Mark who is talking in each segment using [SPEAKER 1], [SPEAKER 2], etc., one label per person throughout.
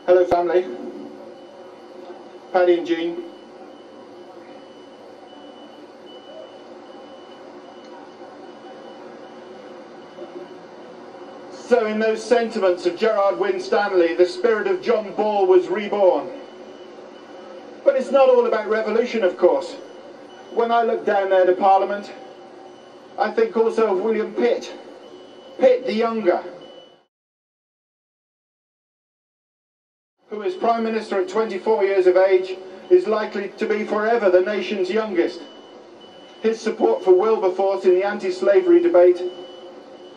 [SPEAKER 1] Hello family, Paddy and Jean. So in those sentiments of Gerard Winstanley, the spirit of John Ball was reborn. But it's not all about revolution, of course. When I look down there to Parliament, I think also of William Pitt, Pitt the Younger, who as Prime Minister at 24 years of age is likely to be forever the nation's youngest. His support for Wilberforce in the anti-slavery debate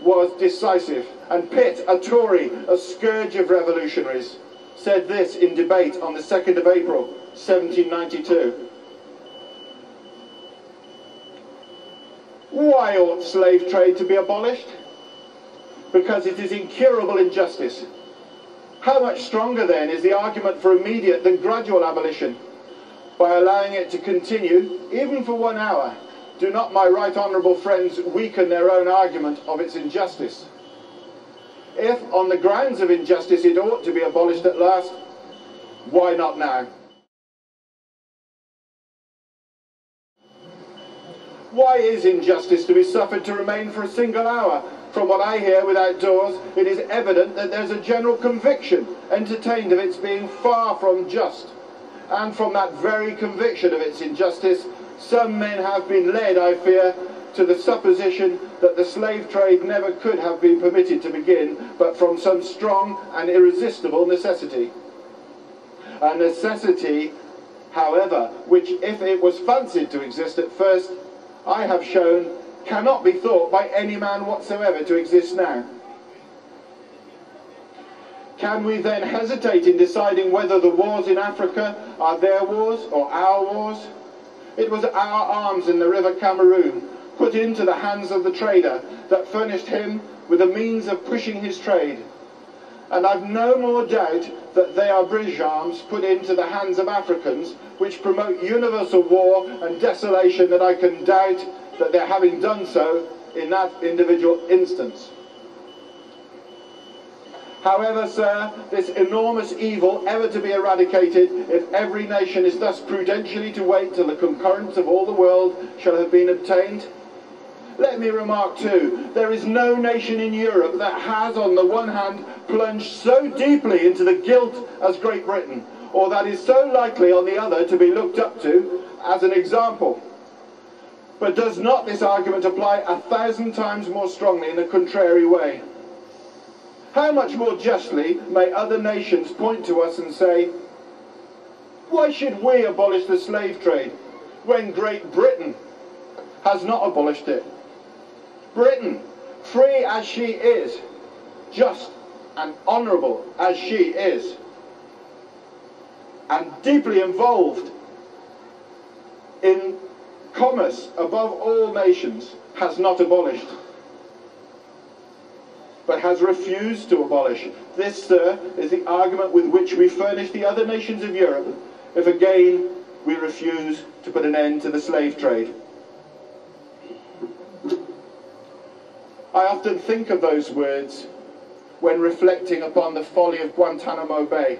[SPEAKER 1] was decisive, and Pitt, a Tory, a scourge of revolutionaries, said this in debate on the 2nd of April 1792. Why ought slave trade to be abolished? Because it is incurable injustice. How much stronger then is the argument for immediate than gradual abolition? By allowing it to continue, even for 1 hour, do not my right honourable friends weaken their own argument of its injustice? If, on the grounds of injustice, it ought to be abolished at last, why not now? Why is injustice to be suffered to remain for a single hour? From what I hear without doors, it is evident that there's a general conviction entertained of its being far from just. And from that very conviction of its injustice, some men have been led, I fear, to the supposition that the slave trade never could have been permitted to begin, but from some strong and irresistible necessity. A necessity, however, which if it was fancied to exist at first, I have shown cannot be thought by any man whatsoever to exist now. Can we then hesitate in deciding whether the wars in Africa are their wars or our wars? It was our arms in the river Cameroon, put into the hands of the trader, that furnished him with a means of pushing his trade. And I've no more doubt that they are British arms put into the hands of Africans, which promote universal war and desolation, that I can doubt that they're having done so in that individual instance. However, sir, this enormous evil ever to be eradicated, if every nation is thus prudentially to wait till the concurrence of all the world shall have been obtained? Let me remark too, there is no nation in Europe that has on the one hand plunged so deeply into the guilt as Great Britain, or that is so likely on the other to be looked up to as an example. But does not this argument apply 1,000 times more strongly in a contrary way? How much more justly may other nations point to us and say, why should we abolish the slave trade when Great Britain has not abolished it? Britain, free as she is, just and honourable as she is, and deeply involved in commerce above all nations, has not abolished, but has refused to abolish. This, sir, is the argument with which we furnish the other nations of Europe, if again we refuse to put an end to the slave trade. I often think of those words when reflecting upon the folly of Guantanamo Bay,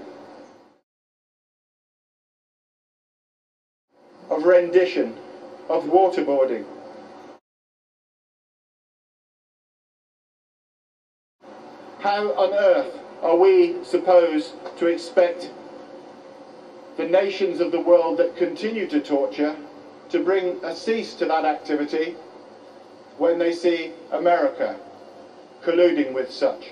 [SPEAKER 1] of rendition, of waterboarding. How on earth are we supposed to expect the nations of the world that continue to torture to bring a cease to that activity when they see America colluding with such?